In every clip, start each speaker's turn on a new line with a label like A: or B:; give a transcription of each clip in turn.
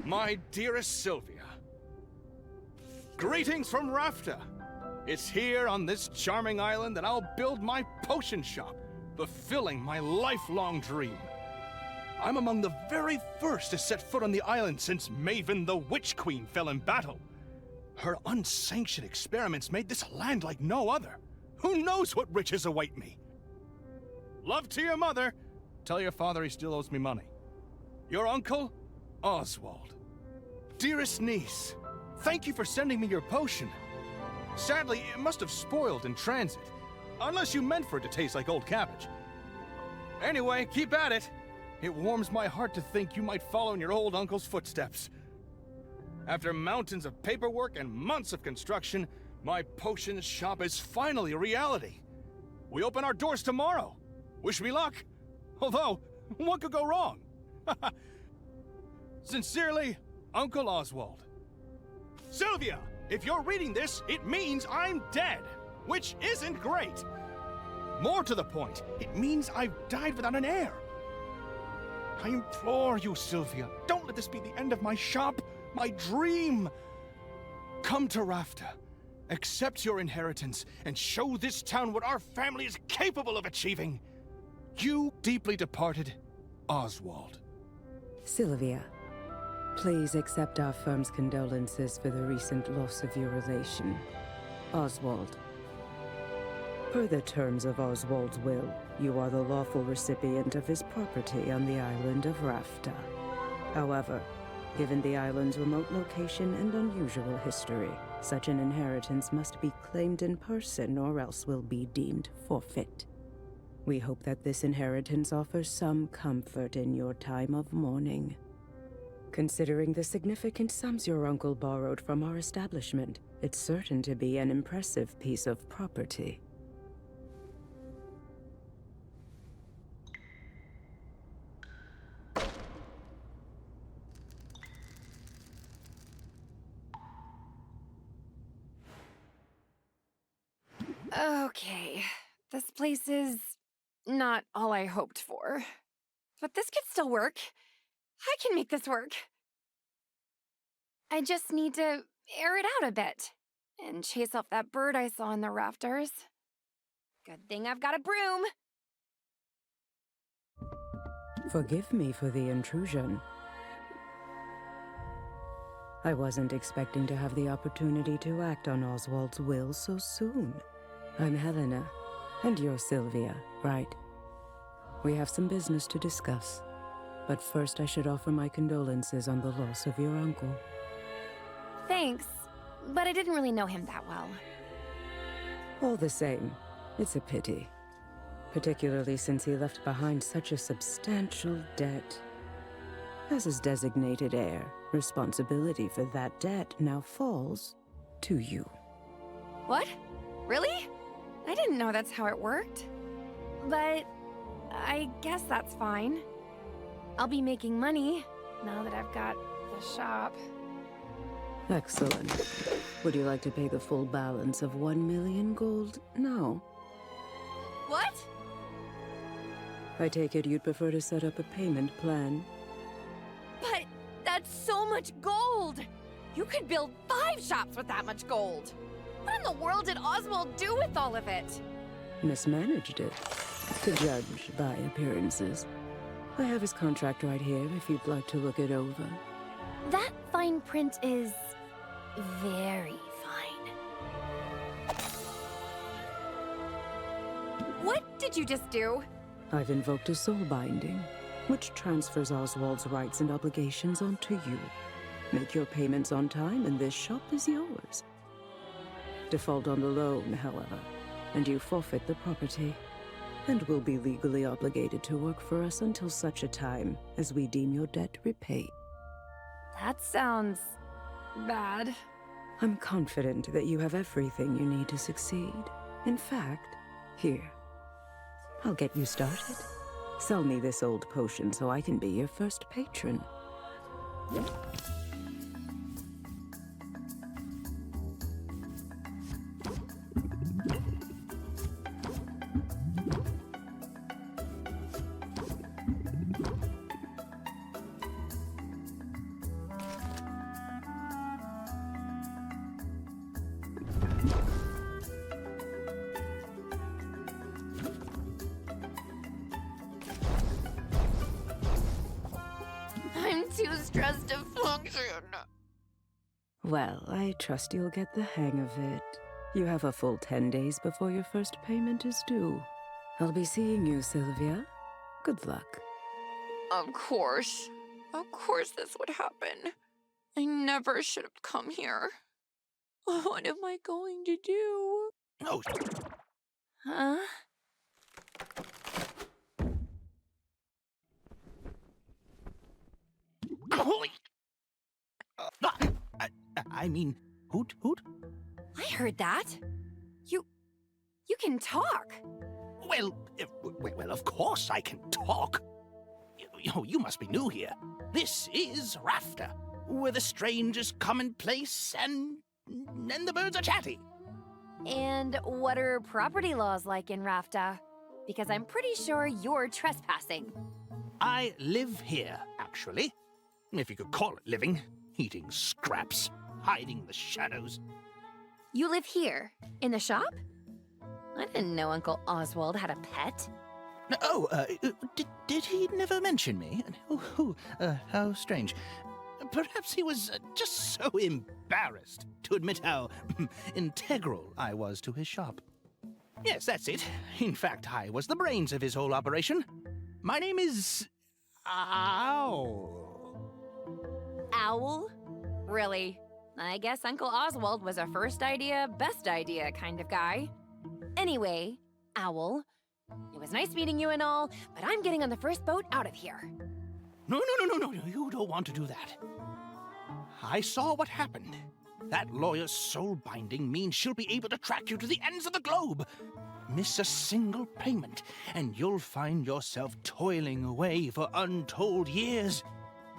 A: My dearest Sylvia, greetings from Rafta. It's here on this charming island that I'll build my potion shop, fulfilling my lifelong dream. I'm among the very first to set foot on the island since Maven the Witch Queen fell in battle. Her unsanctioned experiments made this land like no other. Who knows what riches await me? Love to your mother. Tell your father he still owes me money. Your uncle, Oswald. Dearest niece, thank you for sending me your potion. Sadly, it must have spoiled in transit, unless you meant for it to taste like old cabbage. Anyway, keep at it. It warms my heart to think you might follow in your old uncle's footsteps. After mountains of paperwork and months of construction, my potion shop is finally a reality. We open our doors tomorrow. Wish me luck. Although, what could go wrong? Sincerely, Uncle Oswald. Sylvia, if you're reading this, it means I'm dead, which isn't great. More to the point, it means I've died without an heir. I implore you, Sylvia, don't let this be the end of my shop, my dream. Come to Rafta, accept your inheritance, and show this town what our family is capable of achieving. You deeply departed, Oswald.
B: Sylvia, please accept our firm's condolences for the recent loss of your relation, Oswald. Per the terms of Oswald's will, you are the lawful recipient of his property on the island of Rafta. However, given the island's remote location and unusual history, such an inheritance must be claimed in person or else will be deemed forfeit. We hope that this inheritance offers some comfort in your time of mourning. Considering the significant sums your uncle borrowed from our establishment, it's certain to be an impressive piece of property.
C: Okay, this place is not all I hoped for. But this could still work. I can make this work. I just need to air it out a bit and chase off that bird I saw in the rafters. Good thing I've got a broom.
B: Forgive me for the intrusion. I wasn't expecting to have the opportunity to act on Oswald's will so soon. I'm Helena, and you're Sylvia, right? We have some business to discuss. But first I should offer my condolences on the loss of your uncle.
C: Thanks, but I didn't really know him that well.
B: All the same, it's a pity. Particularly since he left behind such a substantial debt. As his designated heir, responsibility for that debt now falls to you.
C: What? Really? I didn't know that's how it worked. But I guess that's fine. I'll be making money now that I've got the shop.
B: Excellent. Would you like to pay the full balance of 1 million gold now?
C: What?
B: I take it you'd prefer to set up a payment plan.
C: But that's so much gold! You could build 5 shops with that much gold! What in the world did Oswald do with all of it?
B: Mismanaged it, to judge by appearances. I have his contract right here if you'd like to look it over.
C: That fine print is very fine. What did you just do?
B: I've invoked a soul binding, which transfers Oswald's rights and obligations onto you. Make your payments on time, and this shop is yours. Default on the loan, however, and you forfeit the property, and will be legally obligated to work for us until such a time as we deem your debt repaid.
C: That sounds bad.
B: I'm confident that you have everything you need to succeed. In fact, here, I'll get you started. Sell me this old potion so I can be your first patron.
C: I'm too stressed to function.
B: Well, I trust you'll get the hang of it. You have a full 10 days before your first payment is due. I'll be seeing you, Sylvia. Good luck.
C: Of course. Of course this would happen. I never should have come here. What am I going to do?
A: Oh,
C: Huh?
A: holy! I mean, hoot, hoot?
C: I heard that. You can talk.
A: Well, of course I can talk. You must be new here. This is Rafter, where the strangers commonplace and the birds are chatty.
C: And what are property laws like in Rafta? Because I'm pretty sure you're trespassing.
A: I live here, actually. If you could call it living. Eating scraps, hiding in the shadows.
C: You live here, in the shop? I didn't know Uncle Oswald had a pet.
A: Oh, did he never mention me? How strange. Perhaps he was just so embarrassed to admit how integral I was to his shop. Yes, that's it. In fact, I was the brains of his whole operation. My name is... Owl.
C: Owl? Really? I guess Uncle Oswald was a first idea, best idea kind of guy. Anyway, Owl, it was nice meeting you and all, but I'm getting on the first boat out of here.
A: No, you don't want to do that. I saw what happened. That lawyer's soul binding means she'll be able to track you to the ends of the globe. Miss a single payment, and you'll find yourself toiling away for untold years.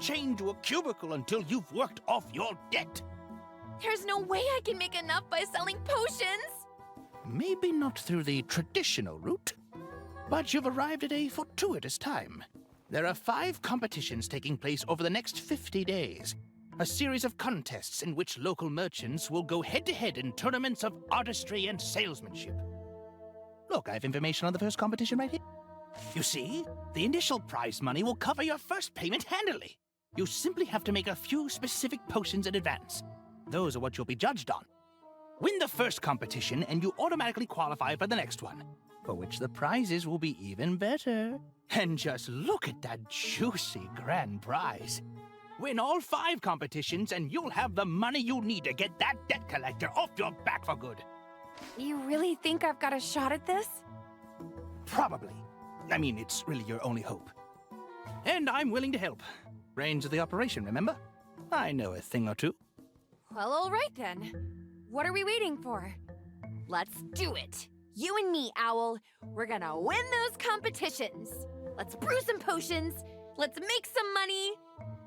A: Chained to a cubicle until you've worked off your debt.
C: There's no way I can make enough by selling potions!
A: Maybe not through the traditional route, but you've arrived at a fortuitous time. There are 5 competitions taking place over the next 50 days. A series of contests in which local merchants will go head-to-head in tournaments of artistry and salesmanship. Look, I have information on the first competition right here. You see, the initial prize money will cover your first payment handily. You simply have to make a few specific potions in advance. Those are what you'll be judged on. Win the first competition and you automatically qualify for the next one, for which the prizes will be even better. And just look at that juicy grand prize. Win all 5 competitions and you'll have the money you need to get that debt collector off your back for good.
C: You really think I've got a shot at this?
A: Probably. I mean, it's really your only hope. And I'm willing to help. Brains of the operation, remember? I know a thing or two.
C: Well, all right then. What are we waiting for? Let's do it. You and me, Owl. We're gonna win those competitions. Let's brew some potions. Let's make some money.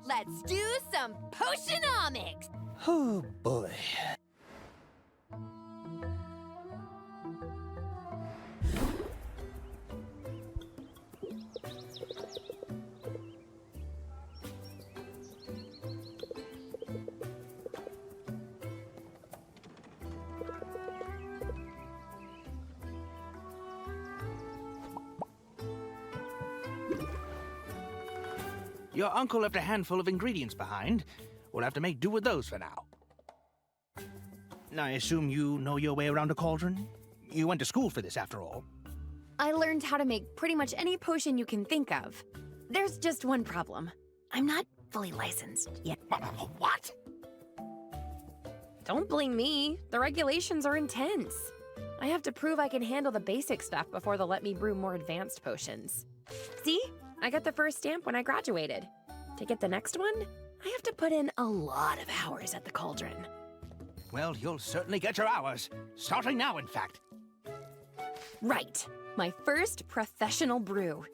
C: Let's do some Potionomics.
A: Oh, boy. Your uncle left a handful of ingredients behind. We'll have to make do with those for now. I assume you know your way around a cauldron? You went to school for this, after all.
C: I learned how to make pretty much any potion you can think of. There's just one problem. I'm not fully licensed yet.
A: What?
C: Don't blame me. The regulations are intense. I have to prove I can handle the basic stuff before they'll let me brew more advanced potions. See? I got the first stamp when I graduated. To get the next one, I have to put in a lot of hours at the cauldron.
A: Well, you'll certainly get your hours. Starting now, in fact.
C: Right. My first professional brew.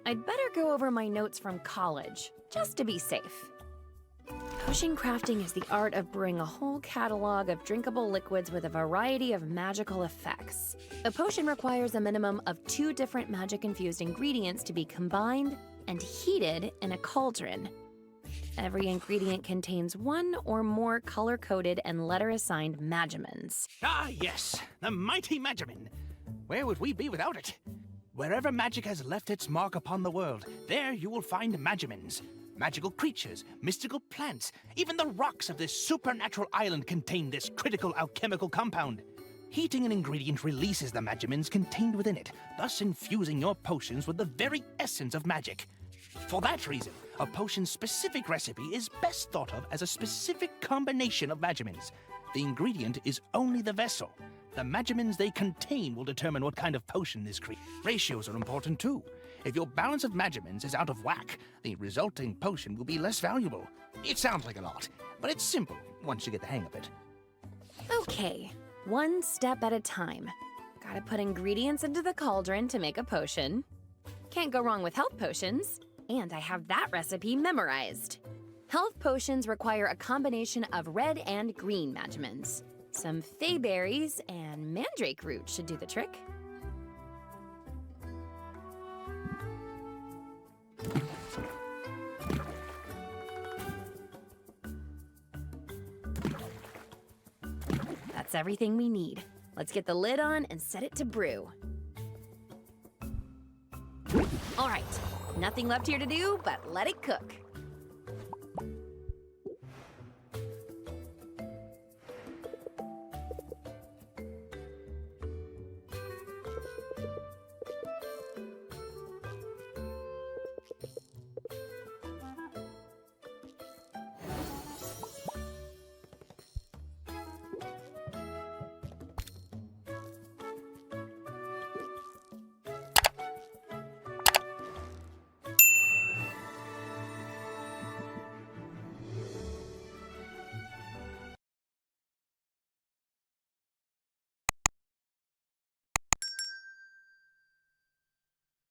C: I'd better go over my notes from college, just to be safe. Potion crafting is the art of brewing a whole catalog of drinkable liquids with a variety of magical effects. A potion requires a minimum of 2 different magic-infused ingredients to be combined and heated in a cauldron. Every ingredient contains 1 or more color-coded and letter-assigned magimins.
A: Ah, yes, the mighty Majimin. Where would we be without it? Wherever magic has left its mark upon the world, there you will find Magimins. Magical creatures, mystical plants, even the rocks of this supernatural island contain this critical alchemical compound. Heating an ingredient releases the Magimins contained within it, thus infusing your potions with the very essence of magic. For that reason, a potion's specific recipe is best thought of as a specific combination of Magimins. The ingredient is only the vessel. The Magimins they contain will determine what kind of potion is created. Ratios are important too. If your balance of Magimins is out of whack, the resulting potion will be less valuable. It sounds like a lot, but it's simple once you get the hang of it.
C: Okay, one step at a time. Gotta put ingredients into the cauldron to make a potion. Can't go wrong with health potions. And I have that recipe memorized. Health potions require a combination of red and green Magimins. Some fey berries and mandrake root should do the trick. That's everything we need. Let's get the lid on and set it to brew. All right, nothing left here to do but let it cook.